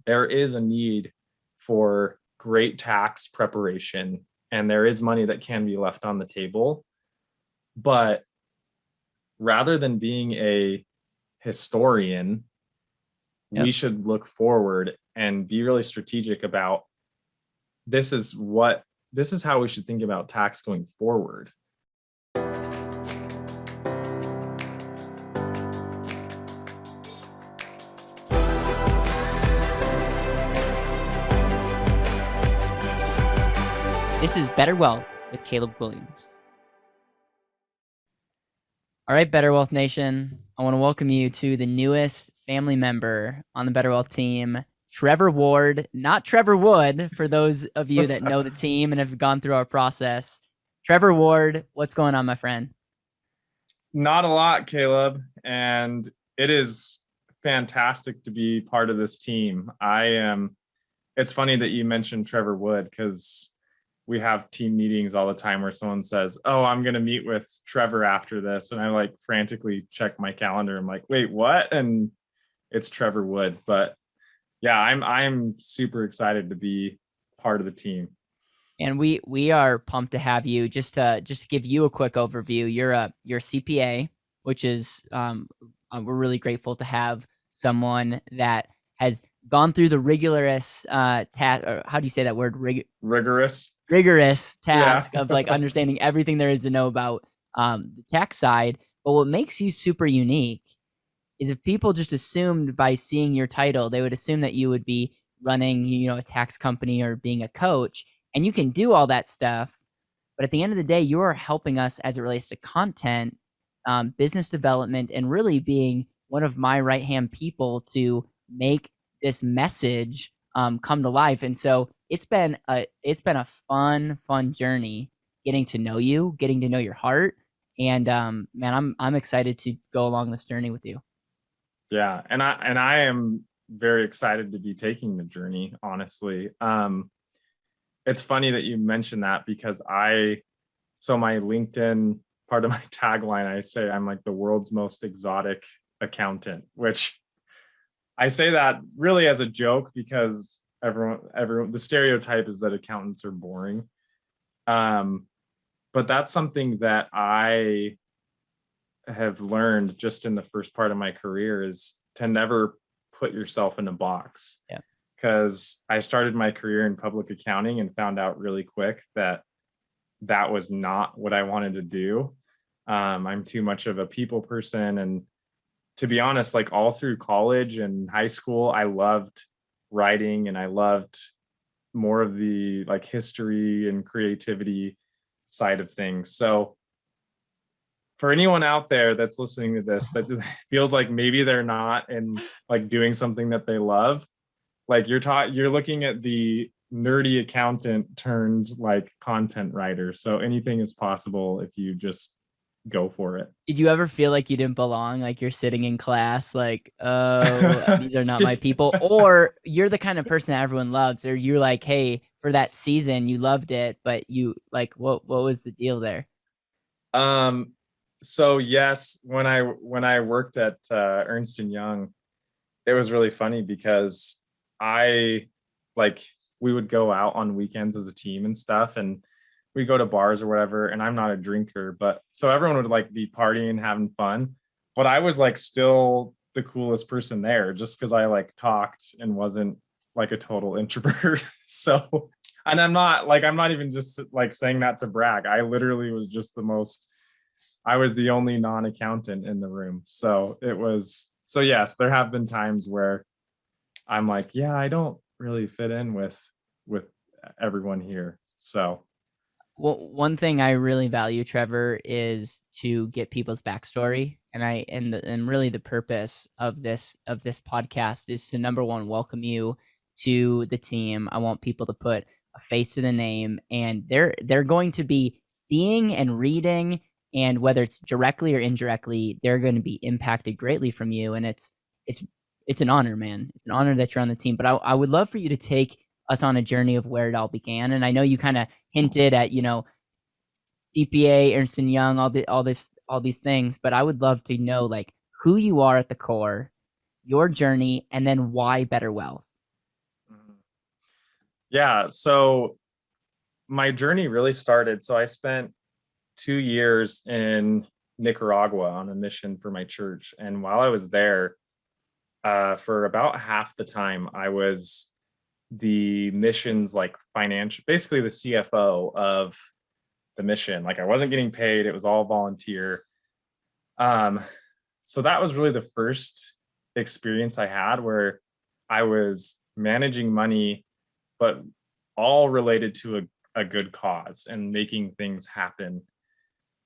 there is a need for great tax preparation, and there is money that can be left on the table. But rather than being a historian, we should look forward and be really strategic about this is how we should think about tax going forward. This is Better Wealth with Caleb Guilliams. All right, Better Wealth Nation, I want to welcome you to the newest family member on the BetterWealth team, Trevor Ward, not Trevor Wood, for those of you that know the team and have gone through our process. Trevor Ward, what's going on, my friend? Not a lot, Caleb, and it is fantastic to be part of this team. It's funny that you mentioned Trevor Wood, because we have team meetings all the time where someone says, "Oh, I'm going to meet with Trevor after this." And I frantically check my calendar. I'm like, "Wait, what?" And it's Trevor Wood. But yeah, I'm super excited to be part of the team. And we are pumped to have you. Just to give you a quick overview, you're a CPA, which is we're really grateful to have someone that has gone through the rigorous task, or how do you say that word? Rigorous task of understanding everything there is to know about the tax side. But what makes you super unique is if people just assumed by seeing your title, they would assume that you would be running, a tax company or being a coach, and you can do all that stuff. But at the end of the day, you are helping us as it relates to content, business development, and really being one of my right-hand people to make this message come to life. And so it's been a fun journey getting to know you, getting to know your heart, and man, I'm excited to go along this journey with you. Yeah, and I am very excited to be taking the journey, honestly. It's funny that you mentioned that, because my LinkedIn, part of my tagline, I say I'm like the world's most exotic accountant, which I say that really as a joke, because everyone, the stereotype is that accountants are boring. But that's something that I have learned just in the first part of my career, is to never put yourself in a box. Yeah. Because I started my career in public accounting and found out really quick that was not what I wanted to do. I'm too much of a people person. And to be honest, all through college and high school, I loved writing, and I loved more of the history and creativity side of things. So for anyone out there that's listening to this that feels like maybe they're not in doing something that they love, you're looking at the nerdy accountant turned content writer. So anything is possible if you just go for it. Did you ever feel like you didn't belong? You're sitting in class, oh, these are not my people? Or you're the kind of person that everyone loves, or you're like, hey, for that season, you loved it, but you what was the deal there? So yes, when I worked at Ernst & Young, it was really funny, because we would go out on weekends as a team and stuff, and we go to bars or whatever, and I'm not a drinker, but so everyone would be partying, having fun, but I was still the coolest person there, just because I talked and wasn't a total introvert. So, and I'm not even just saying that to brag. I literally was just I was the only non-accountant in the room. So yes, there have been times where I'm yeah, I don't really fit in with everyone here. So, well, one thing I really value, Trevor, is to get people's backstory, and really the purpose of this podcast is to, number one, welcome you to the team. I want people to put a face to the name, and they're going to be seeing and reading, and whether it's directly or indirectly, they're going to be impacted greatly from you. And it's an honor, man. It's an honor that you're on the team. But I would love for you to take us on a journey of where it all began. And I know you kind of hinted at, CPA, Ernst & Young, all these things, but I would love to know who you are at the core, your journey, and then why Better Wealth. Yeah. So my journey really started. So I spent 2 years in Nicaragua on a mission for my church. And while I was there, for about half the time, I was the mission's like financial, basically the CFO of the mission. Like I wasn't getting paid, it was all volunteer. Um, so that was really the first experience I had where I was managing money, but all related to a good cause and making things happen.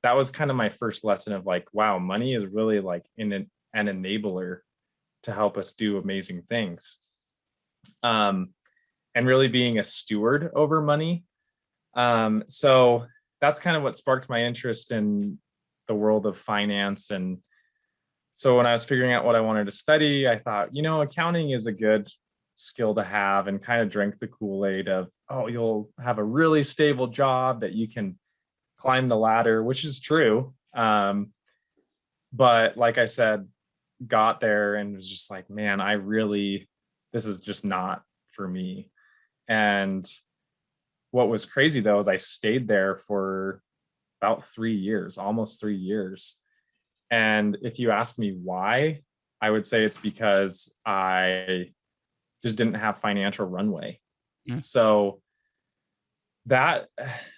That was kind of my first lesson of like, wow, money is really like an enabler to help us do amazing things. Um, and really being a steward over money. So that's kind of what sparked my interest in the world of finance. And so when I was figuring out what I wanted to study, I thought, accounting is a good skill to have, and kind of drank the Kool-Aid of, oh, you'll have a really stable job that you can climb the ladder, which is true. But like I said, got there and was just like, man, this is just not for me. And what was crazy though is I stayed there for about 3 years, almost 3 years. And if you ask me why, I would say it's because I just didn't have financial runway. Mm. So that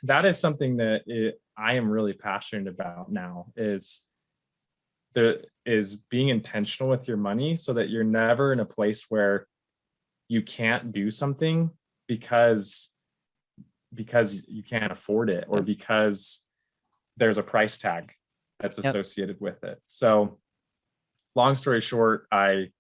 is something that I am really passionate about now is being intentional with your money so that you're never in a place where you can't do something because you can't afford it, or Yep. because there's a price tag that's Yep. associated with it. So long story short, I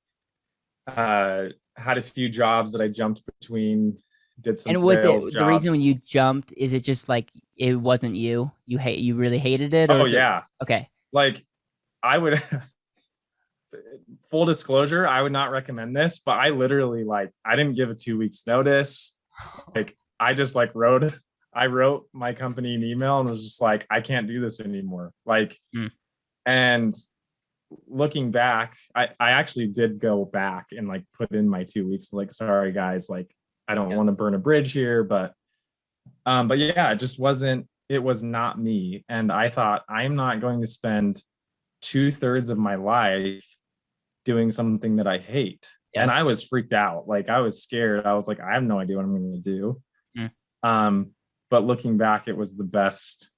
had a few jobs that I jumped between, did some And was it sales the reason when jobs. you jumped? Is it just like it wasn't you? You really hated it, or Oh is it yeah. okay? Like I would full disclosure, I would not recommend this, but I literally I didn't give a 2 weeks notice. Like I just I wrote my company an email and was just like, I can't do this anymore. Mm. And looking back, I actually did go back and put in my 2 weeks, like, sorry guys, I don't Yep. want to burn a bridge here, but yeah, it was not me. And I thought, I'm not going to spend 2/3 of my life doing something that I hate. And Yep. I was freaked out. Like I was scared. I was like, I have no idea what I'm going to do. Mm. But looking back, it was the best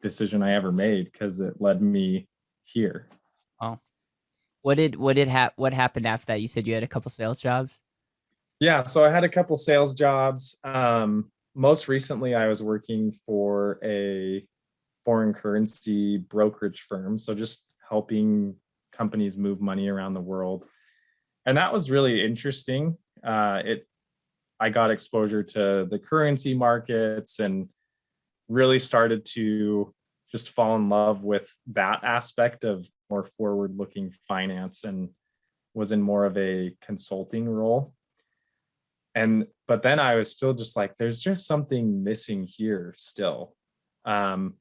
decision I ever made because it led me here. Oh, what happened after that? You said you had a couple sales jobs. Yeah, so I had a couple sales jobs. Most recently, I was working for a foreign currency brokerage firm. So just helping companies move money around the world. And that was really interesting. I got exposure to the currency markets and really started to just fall in love with that aspect of more forward looking finance, and was in more of a consulting role. But then I was still just like, there's just something missing here still. And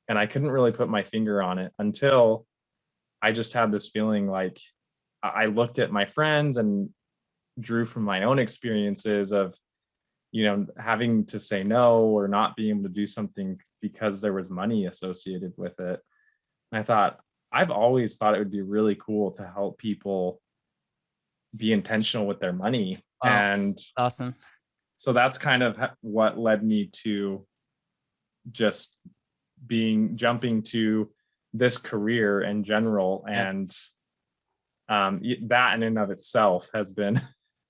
I couldn't really put my finger on it until I just had this feeling like I looked at my friends and drew from my own experiences of, having to say no or not being able to do something because there was money associated with it. And I thought, I've always thought it would be really cool to help people be intentional with their money. Wow, And awesome. so that's kind of what led me to just jumping to this career in general. Yep. And that in and of itself has been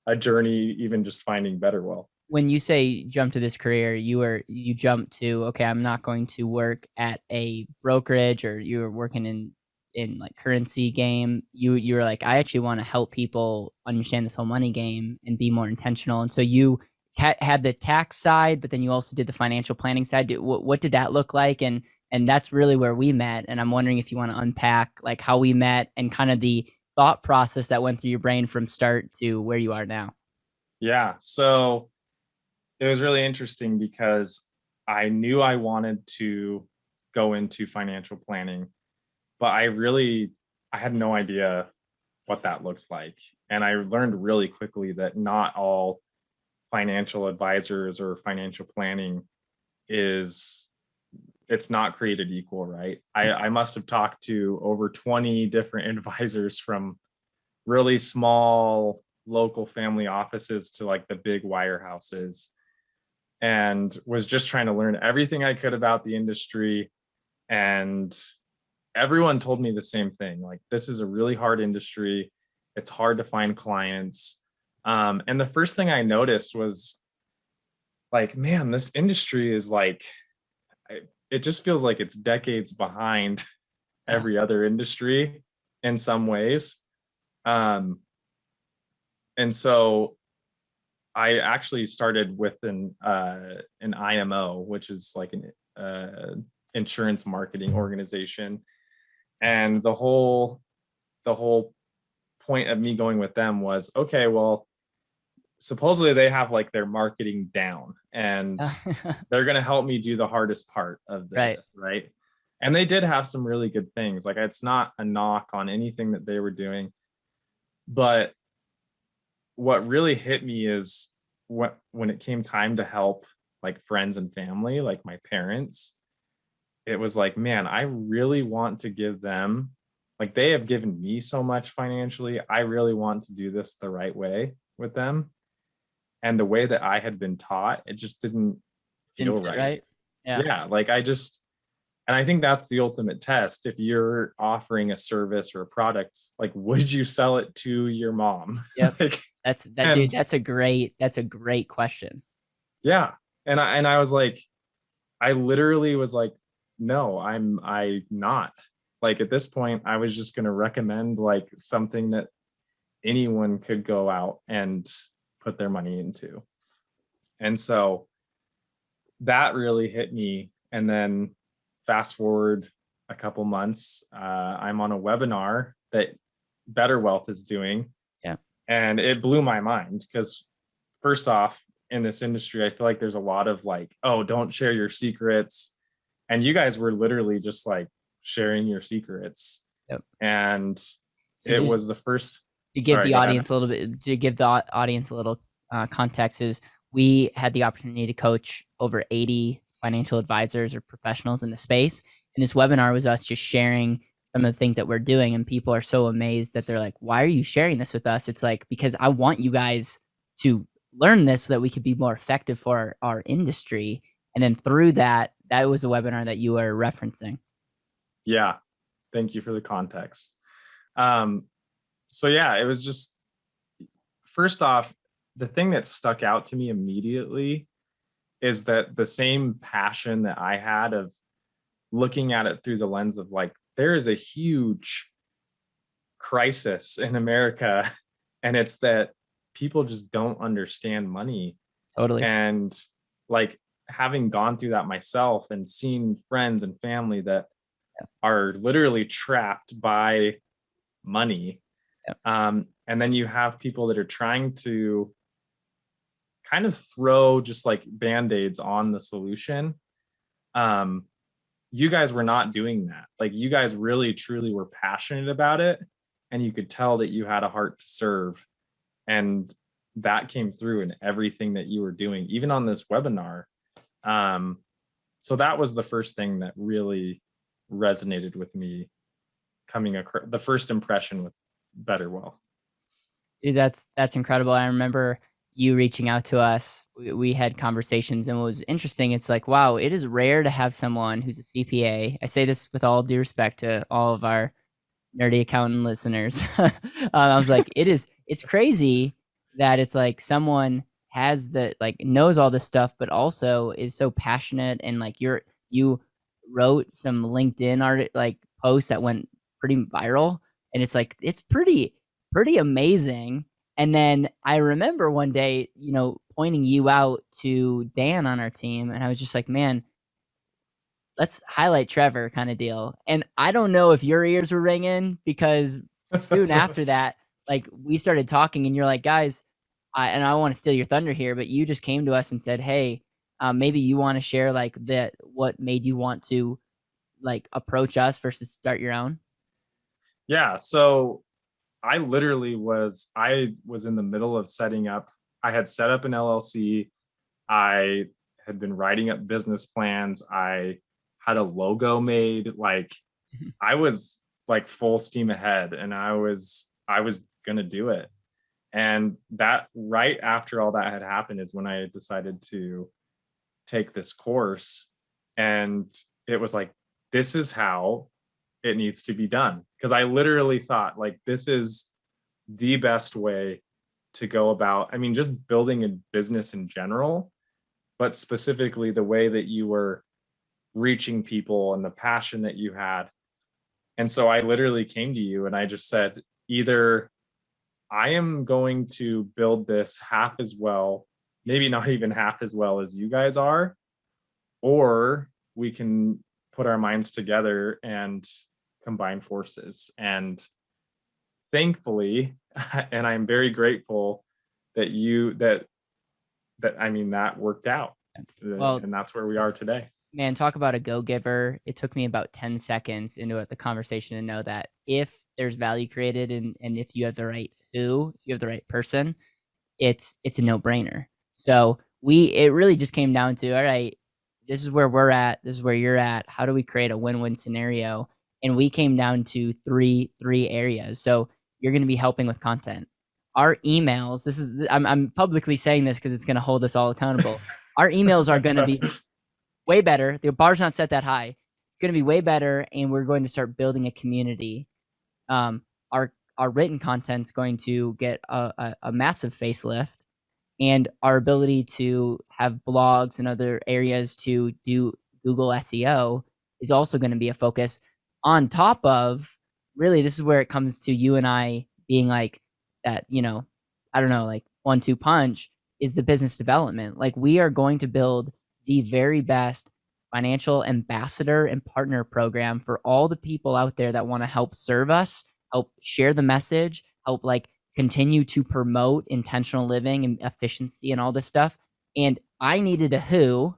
a journey, even just finding BetterWealth. When you say jump to this career, you jumped to, okay, I'm not going to work at a brokerage, or you were working in like currency game. You were like, I actually want to help people understand this whole money game and be more intentional. And so you had the tax side, but then you also did the financial planning side. What did that look like? And that's really where we met. And I'm wondering if you want to unpack like how we met and kind of the thought process that went through your brain from start to where you are now. Yeah. So it was really interesting because I knew I wanted to go into financial planning, but I had no idea what that looked like. And I learned really quickly that not all financial advisors or financial planning is, it's not created equal, right? I must have talked to over 20 different advisors, from really small local family offices to like the big wirehouses, and was just trying to learn everything I could about the industry. And everyone told me the same thing, like, this is a really hard industry. It's hard to find clients. And the first thing I noticed was like, man, this industry is like, it just feels like it's decades behind Yeah. every other industry in some ways. Um, and so I actually started with an IMO, which is like an insurance marketing organization. And the whole point of me going with them was, okay, well, supposedly they have like their marketing down, and they're going to help me do the hardest part of Right. this, right? And they did have some really good things. Like, it's not a knock on anything that they were doing, but what really hit me is when it came time to help like friends and family, like my parents, it was like, man, I really want to give them, like, they have given me so much financially. I really want to do this the right way with them. And the way that I had been taught, it just didn't Didn't feel sit right. right. Yeah. Yeah. Like, and I think that's the ultimate test. If you're offering a service or a product, like, would you sell it to your mom? Yep. Like, Dude, and that's a great question. yeah. And I was like, I literally was like, no, I not. Like, at this point, I was just gonna recommend like something that anyone could go out and put their money into. And so that really hit me. And then fast forward a couple months, I'm on a webinar that BetterWealth is doing. Yeah. And it blew my mind because, first off, in this industry, I feel like there's a lot of like, oh, don't share your secrets. And you guys were literally just like sharing your secrets. Yep. And So it just was the first. to give Sorry, the go ahead. audience a little bit, to give the audience a little context, is we had the opportunity to coach over 80 financial advisors or professionals in the space. And this webinar was us just sharing some of the things that we're doing. And people are so amazed that they're like, why are you sharing this with us? It's like, because I want you guys to learn this so that we could be more effective for our industry. And then through that, that was the webinar that you were referencing. Yeah. Thank you for the context. So yeah, it was just, first off, the thing that stuck out to me immediately is that the same passion that I had of looking at it through the lens of like, there is a huge crisis in America, and it's that people just don't understand money. Totally. And like, having gone through that myself and seen friends and family that are literally trapped by money. And then you have people that are trying to kind of throw just like band-aids on the solution. You guys were not doing that. Like, you guys really truly were passionate about it, and you could tell that you had a heart to serve. And that came through in everything that you were doing, even on this webinar. So that was the first thing that really resonated with me, coming across the first impression with BetterWealth. Dude, that's incredible. I remember you reaching out to us. We had conversations, and what was interesting, it's like, wow, it is rare to have someone who's a CPA. I say this with all due respect to all of our nerdy accountant listeners. I was like, it's crazy that it's like someone has the, like, knows all this stuff, but also is so passionate, and like you wrote some LinkedIn art like posts that went pretty viral, and it's like, it's pretty amazing. And then I remember one day, pointing you out to Dan on our team, and I was just like, man, let's highlight Trevor, kind of deal. And I don't know if your ears were ringing, because soon after that, like, we started talking, and you're like, guys, and I want to steal your thunder here, but you just came to us and said, hey, maybe you want to share like what made you want to like approach us versus start your own. Yeah. So I was in the middle of setting up I had set up an LLC. I had been writing up business plans. I had a logo made. Like, I was like full steam ahead, and I was going to do it. And that right after all that had happened is when I decided to take this course. And it was like, this is how it needs to be done. Because I literally thought, like, this is the best way to go about, I mean, just building a business in general, but specifically the way that you were reaching people and the passion that you had. And so I literally came to you and I just said, either I am going to build this half as well, maybe not even half as well as you guys are, or we can put our minds together and combine forces. And thankfully, and I'm very grateful that I mean, that worked out. Well, and that's where we are today. man, talk about a go-giver. It took me about 10 seconds into the conversation to know that if there's value created and if you have the right if you have the right person, it's a no-brainer. So it really just came down to, all right, this is where we're at, this is where you're at. How do we create a win-win scenario? And we came down to three areas. So you're going to be helping with content. Our emails, I'm publicly saying this because it's going to hold us all accountable. Our emails are going to be way better. The bar's not set that high. It's going to be way better, and we're going to start building a community. Our written content's going to get a massive facelift, and our ability to have blogs and other areas to do Google SEO is also going to be a focus. On top of, really, this is where it comes to you and I being like that, I don't know, like 1-2 punch is the business development. Like, we are going to build the very best financial ambassador and partner program for all the people out there that want to help serve us, help share the message, help like continue to promote intentional living and efficiency and all this stuff. And I needed a who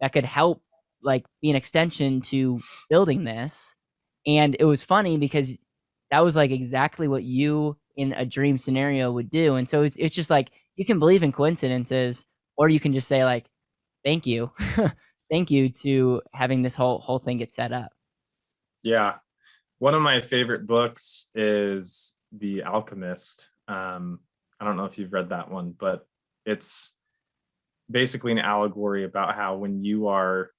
that could help like be an extension to building this. And it was funny because that was like exactly what you in a dream scenario would do. And so it's just like, you can believe in coincidences, or you can just say like, thank you. Thank you to having this whole thing get set up. Yeah. One of my favorite books is The Alchemist. I don't know if you've read that one, but it's basically an allegory about how when you are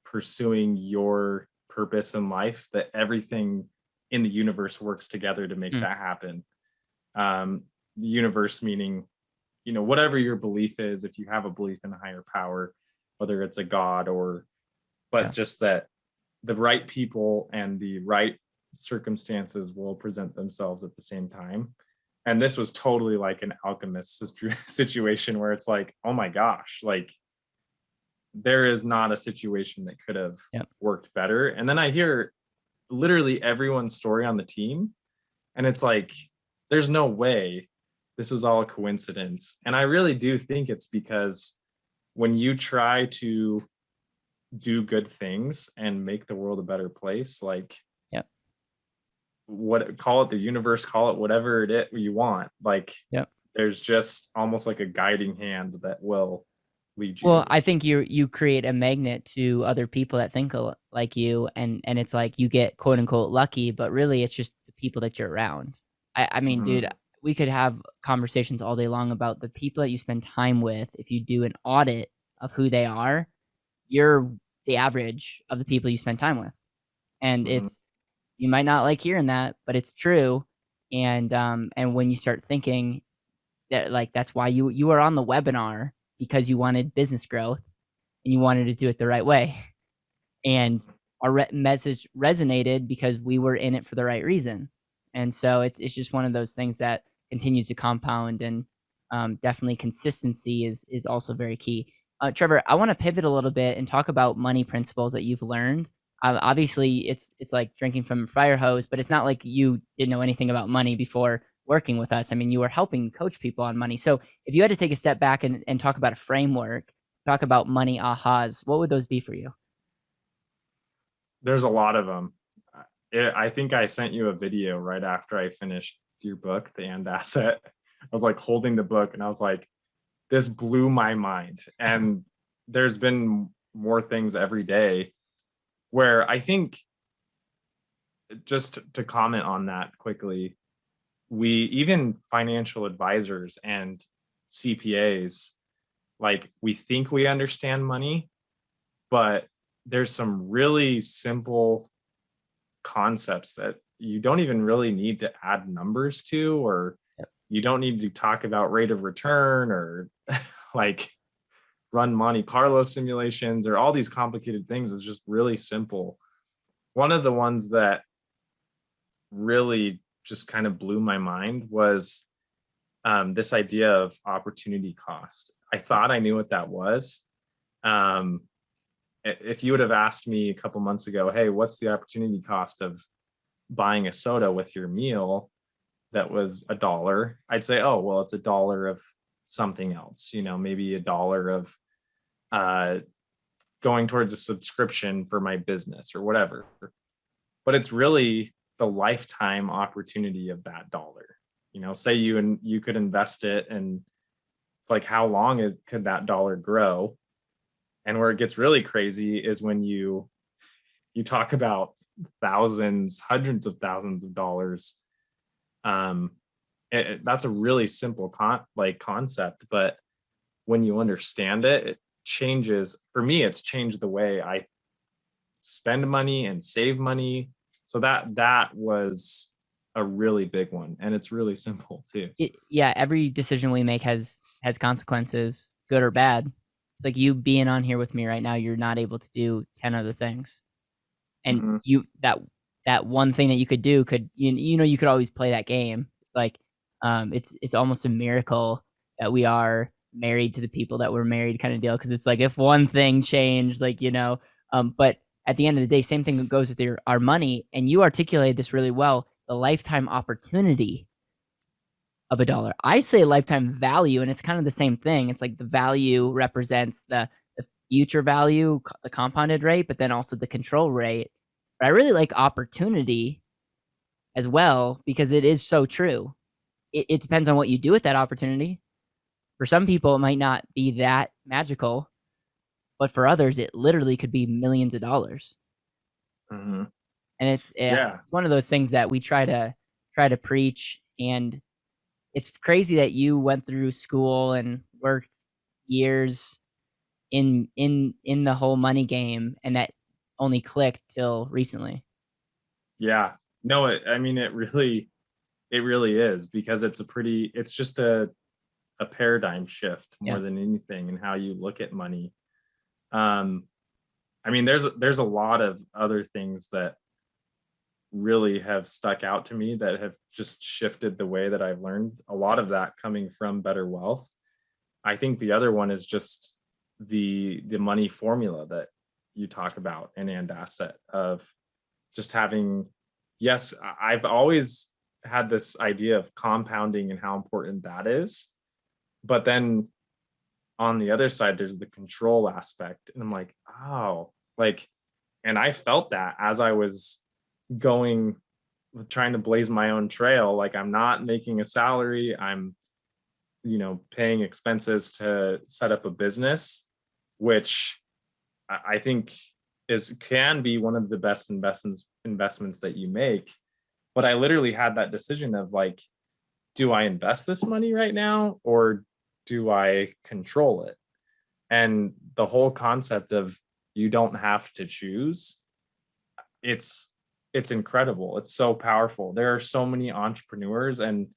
pursuing your purpose in life, that everything in the universe works together to make that happen. The universe meaning, whatever your belief is, if you have a belief in a higher power, whether it's a god just that the right people and the right circumstances will present themselves at the same time. And this was totally like an alchemist situation where it's like, oh my gosh, like there is not a situation that could have worked better. And then I hear literally everyone's story on the team, and it's like, there's no way this was all a coincidence. And I really do think it's because when you try to do good things and make the world a better place, like call it the universe, call it whatever you want, like there's just almost like a guiding hand that will lead you. Well, I think you create a magnet to other people that think like you, and it's like you get quote unquote lucky, but really it's just the people that you're around. I mean, dude, we could have conversations all day long about the people that you spend time with. If you do an audit of who they are, you're the average of the people you spend time with. And you might not like hearing that, but it's true. And when you start thinking that, like, that's why you are on the webinar, because you wanted business growth and you wanted to do it the right way. And our message resonated because we were in it for the right reason. And so it's just one of those things that continues to compound, and definitely consistency is also very key. Trevor, I want to pivot a little bit and talk about money principles that you've learned. Obviously, it's like drinking from a fire hose, but it's not like you didn't know anything about money before working with us. I mean, you were helping coach people on money. So if you had to take a step back and talk about a framework, talk about money ahas, what would those be for you? There's a lot of them. I think I sent you a video right after I finished your book, The And Asset. I was like holding the book and I was like, this blew my mind. And there's been more things every day where I think, just to comment on that quickly, we, even financial advisors and CPAs, like, we think we understand money, but there's some really simple concepts that you don't even really need to add numbers to, or Yep. you don't need to talk about rate of return, or like run Monte Carlo simulations, or all these complicated things. Is just really simple. One of the ones that really just kind of blew my mind was this idea of opportunity cost. I thought I knew what that was. Um, if you would have asked me a couple months ago, hey, what's the opportunity cost of buying a soda with your meal that was $1, I'd say, oh, well, it's $1 of something else, maybe $1 of going towards a subscription for my business or whatever. But it's really the lifetime opportunity of that dollar. Say you could invest it, and it's like, how long could that dollar grow? And where it gets really crazy is when you talk about thousands, hundreds of thousands of dollars. That's a really simple concept, but when you understand it, it changes. For me, it's changed the way I spend money and save money. So that was a really big one, and it's really simple too. Yeah, every decision we make has consequences, good or bad. It's like you being on here with me right now, you're not able to do 10 other things. And Mm-hmm. that one thing that you could do could, you could always play that game. It's like it's almost a miracle that we are married to the people that we're married, kind of deal, because it's like, if one thing changed, like, but at the end of the day, same thing goes with our money. And you articulated this really well, the lifetime opportunity of $1. I say lifetime value, and it's kind of the same thing. It's like the value represents the future value, the compounded rate, but then also the control rate. But I really like opportunity as well, because it is so true. It depends on what you do with that opportunity. For some people, it might not be that magical, but for others, it literally could be millions of dollars. Mm-hmm. And it's Yeah. one of those things that we try to preach. And it's crazy that you went through school and worked years in the whole money game, and that only clicked till recently. Yeah. No, it really is, because it's just a paradigm shift more Yeah. than anything in how you look at money. There's a lot of other things that really have stuck out to me that have just shifted the way that I've learned. A lot of that coming from Better Wealth. I think the other one is just the money formula that you talk about in And Asset, of just having, yes, I've always had this idea of compounding and how important that is. But then on the other side, there's the control aspect. And I'm like, oh, like, and I felt that as I was going, trying to blaze my own trail. Like, I'm not making a salary. I'm, paying expenses to set up a business, which I think can be one of the best investments that you make. But I literally had that decision of like, do I invest this money right now, or do I control it? And the whole concept of you don't have to choose, it's incredible. It's so powerful. There are so many entrepreneurs, and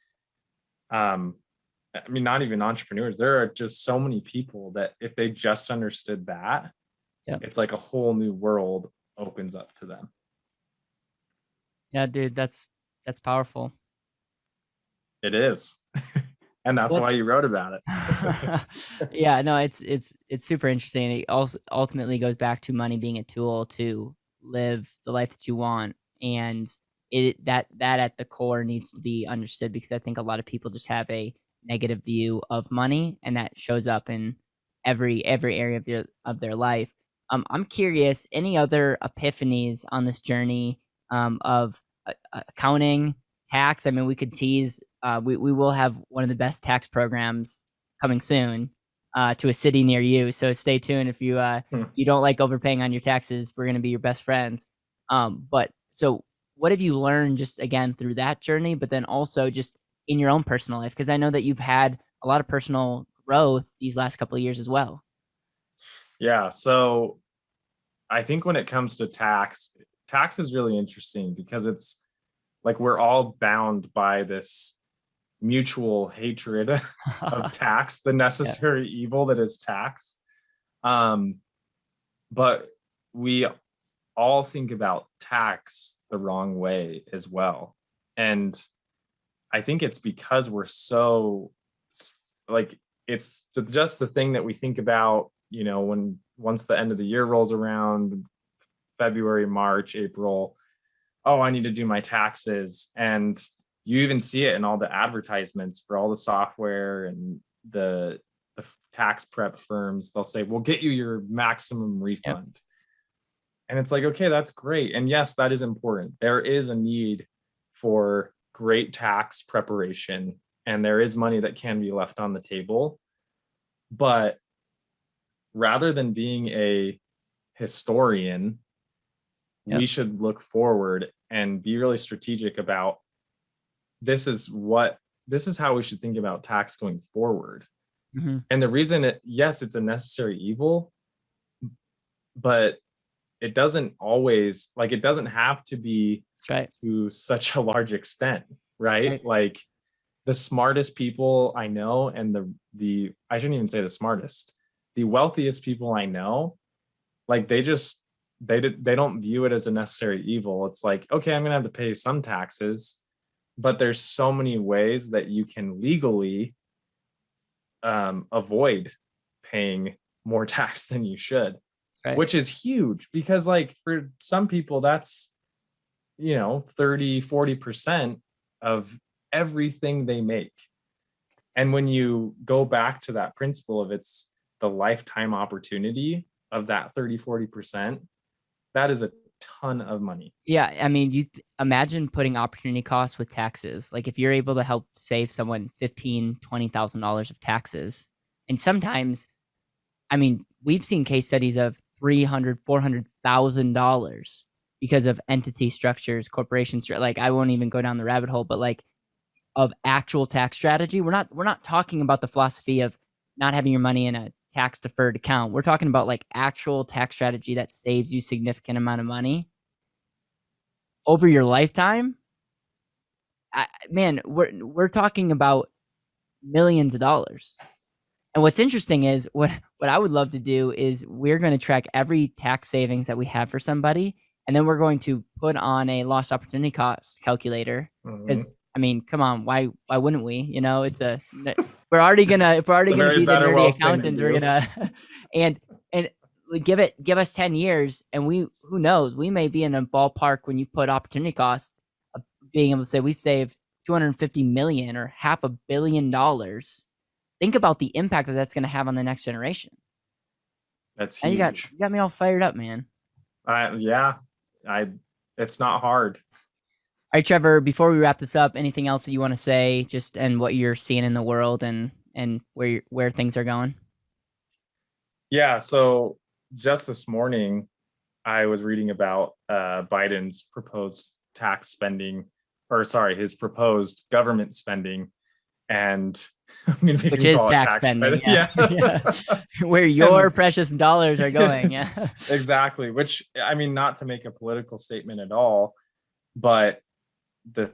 not even entrepreneurs. There are just so many people that if they just understood that, Yeah. it's like a whole new world opens up to them. Yeah, dude, that's powerful. It is. And that's why you wrote about it. Yeah, no, it's super interesting. It also ultimately goes back to money being a tool to live the life that you want, and that at the core needs to be understood, because I think a lot of people just have a negative view of money, and that shows up in every area of their life. I'm curious, any other epiphanies on this journey of accounting, tax? I mean, we could tease. We will have one of the best tax programs coming soon. to a city near you. So stay tuned. If you don't like overpaying on your taxes, we're going to be your best friends. But so what have you learned just again through that journey, but then also just in your own personal life? Because I know that you've had a lot of personal growth these last couple of years as well. Yeah. So I think when it comes to tax is really interesting because it's like we're all bound by this mutual hatred of tax, the necessary evil that is tax. But we all think about tax the wrong way as well. And I think it's because we're so like, it's just the thing that we think about, when once the end of the year rolls around, February, March, April, oh, I need to do my taxes. And you even see it in all the advertisements for all the software and the tax prep firms. They'll say, we'll get you your maximum refund. Yep. And it's like, okay, that's great. And yes, that is important. There is a need for great tax preparation, and there is money that can be left on the table. But rather than being a historian, yep, we should look forward and be really strategic about this is how we should think about tax going forward. Mm-hmm. And the reason yes, it's a necessary evil, but it doesn't always, like, it doesn't have to be to such a large extent, right? Like the smartest people I know, and the I shouldn't even say the smartest, the wealthiest people I know, like they don't view it as a necessary evil. It's like, okay, I'm gonna have to pay some taxes, but there's so many ways that you can legally avoid paying more tax than you should, which is huge, because like for some people that's 30-40% of everything they make. And when you go back to that principle of it's the lifetime opportunity of that 30-40%, that is a ton of money. Yeah, I mean, you imagine putting opportunity costs with taxes. Like if you're able to help save someone $15,000-$20,000 of taxes, and sometimes, I mean, we've seen case studies of $300,000-$400,000 because of entity structures, corporations. Like I won't even go down the rabbit hole, but like of actual tax strategy, we're not talking about the philosophy of not having your money in a tax deferred account. We're talking about like actual tax strategy that saves you significant amount of money over your lifetime. Man, we're talking about millions of dollars. And what's interesting is what I would love to do is we're going to track every tax savings that we have for somebody, and then we're going to put on a lost opportunity cost calculator. Because I mean, come on, why wouldn't we? It's we're already gonna be the nerdy accountants. We're gonna and give us 10 years, and who knows, we may be in a ballpark when you put opportunity cost of being able to say we've saved $250 million or $500 million. Think about the impact that's going to have on the next generation. That's huge. And you got me all fired up, man. It's not hard. All right, Trevor, before we wrap this up, anything else that you want to say, just and what you're seeing in the world and where things are going? Yeah. So just this morning, I was reading about Biden's proposed his proposed government spending, and which is tax spending. Yeah. Where your precious dollars are going. Yeah. Exactly. Which, I mean, not to make a political statement at all, but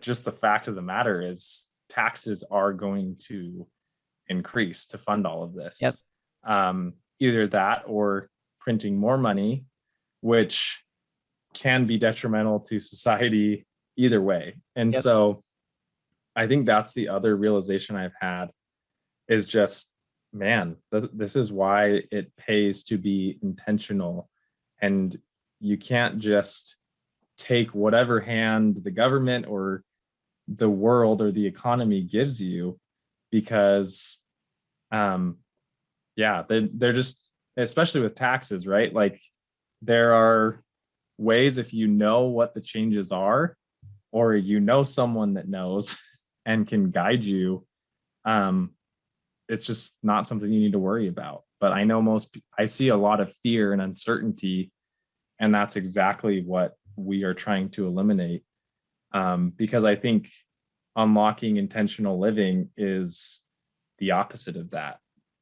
just the fact of the matter is taxes are going to increase to fund all of this. Yep. Either that or printing more money, which can be detrimental to society either way. And so I think that's the other realization I've had is just, man, this is why it pays to be intentional. And you can't just take whatever hand the government or the world or the economy gives you, because they're just, especially with taxes, right? Like there are ways, if you know what the changes are, or someone that knows and can guide you, it's just not something you need to worry about. But I know I see a lot of fear and uncertainty, and that's exactly what we are trying to eliminate. Because I think unlocking intentional living is the opposite of that,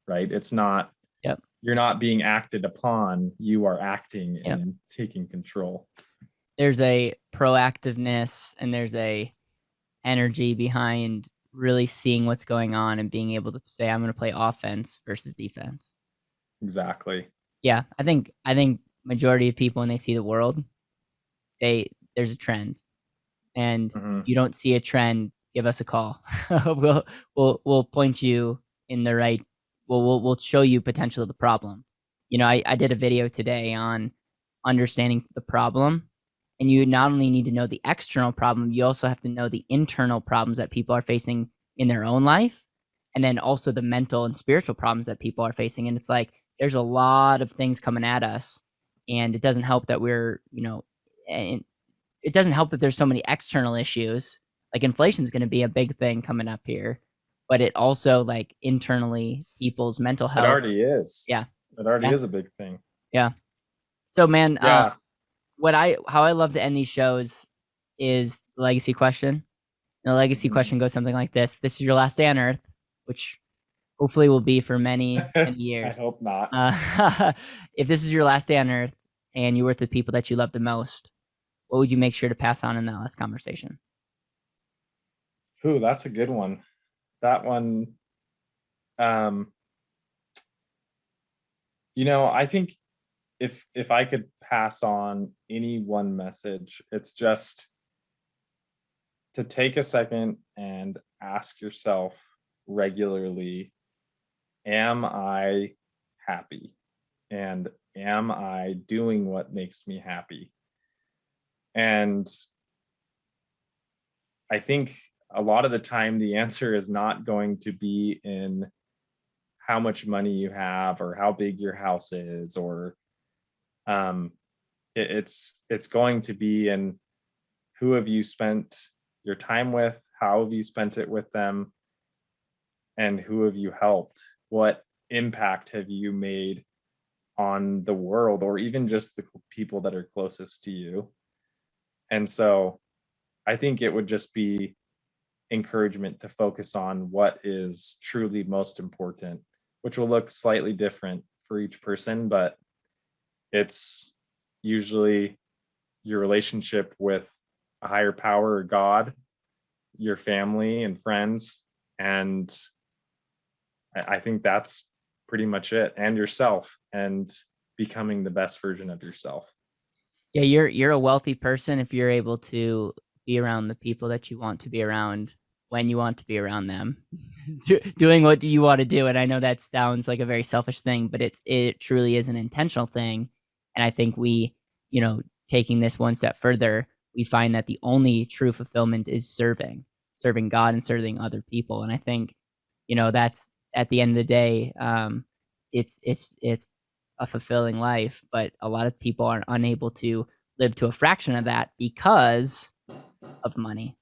right? It's not, Yep. You're not being acted upon, you are acting Yep. and taking control. There's a proactiveness and there's a energy behind really seeing what's going on and being able to say, I'm going to play offense versus defense. Exactly. Yeah. I think majority of people, when they see the world, there's a trend, and you don't see a trend, give us a call. we'll point you in the right, we'll show you potential of the problem. I did a video today on understanding the problem, and you not only need to know the external problem, you also have to know the internal problems that people are facing in their own life, and then also the mental and spiritual problems that people are facing. And it's like there's a lot of things coming at us, and it doesn't help that and it doesn't help that there's so many external issues. Like inflation is going to be a big thing coming up here, but it also, like, internally, people's mental health. It already is. Yeah. It already is a big thing. Yeah. So, man, Yeah. how I love to end these shows is the legacy question. The legacy question goes something like this: if this is your last day on Earth, which hopefully will be for many, many years. I hope not. If this is your last day on Earth and you're with the people that you love the most, what would you make sure to pass on in that last conversation? Ooh, that's a good one. That one, I think if I could pass on any one message, it's just to take a second and ask yourself regularly, am I happy? And am I doing what makes me happy? And I think a lot of the time the answer is not going to be in how much money you have or how big your house is, or it's going to be in who have you spent your time with, how have you spent it with them, and who have you helped? What impact have you made on the world, or even just the people that are closest to you? And so I think it would just be encouragement to focus on what is truly most important, which will look slightly different for each person, but it's usually your relationship with a higher power or God, your family and friends. And I think that's pretty much it, and yourself, and becoming the best version of yourself. Yeah, you're a wealthy person if you're able to be around the people that you want to be around when you want to be around them, doing what you want to do. And I know that sounds like a very selfish thing, but it truly is an intentional thing. And I think we, taking this one step further, we find that the only true fulfillment is serving God and serving other people. And I think, that's at the end of the day, it's a fulfilling life, but a lot of people are unable to live to a fraction of that because of money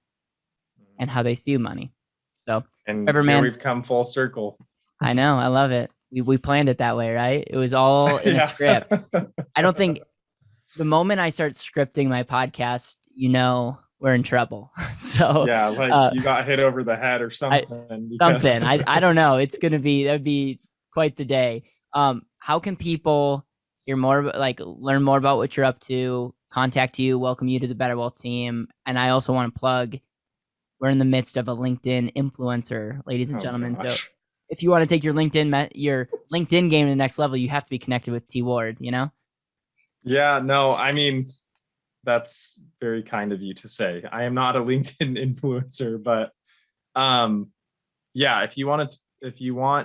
and how they view money. So, and Trevor, here man, we've come full circle. I know, I love it. We planned it that way, right? It was all in a script. I don't think the moment I start scripting my podcast, we're in trouble. So yeah, like you got hit over the head or something. I don't know. That'd be quite the day. How can people hear more, learn more about what you're up to, contact you, welcome you to the BetterWealth team? And I also want to plug, we're in the midst of a LinkedIn influencer, ladies and gentlemen. Gosh. So if you want to take your LinkedIn game to the next level, you have to be connected with T Ward, Yeah, no, I mean, that's very kind of you to say. I am not a LinkedIn influencer, but yeah, if you want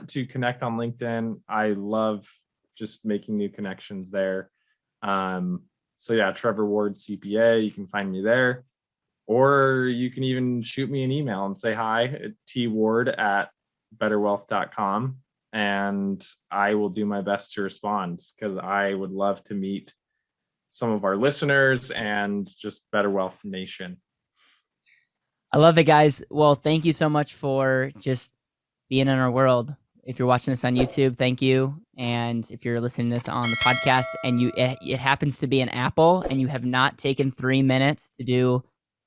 to connect on LinkedIn, I love just making new connections there. So yeah, Trevor Ward CPA, you can find me there, or you can even shoot me an email and say hi at tward@betterwealth.com, and I will do my best to respond, because I would love to meet some of our listeners and just BetterWealth Nation. I love it, guys. Well, thank you so much for just being in our world. if you're watching this on YouTube, thank you. And if you're listening to this on the podcast and it happens to be an Apple and you have not taken 3 minutes to do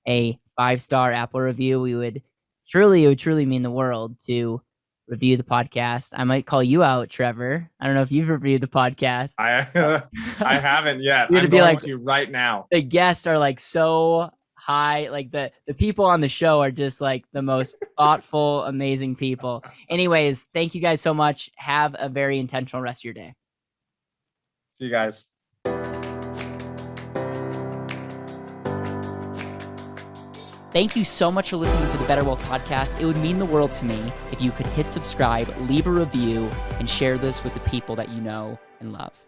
a 5-star Apple review, it would truly mean the world to review the podcast. I might call you out, Trevor. I don't know if you've reviewed the podcast. I haven't yet. You're I'm going to right now. The guests are like so high, like the people on the show are just like the most thoughtful, amazing people. Anyways, thank you guys so much. Have a very intentional rest of your day. See you guys. Thank you so much for listening to the BetterWealth podcast. It would mean the world to me if you could hit subscribe, leave a review, and share this with the people that you know and love.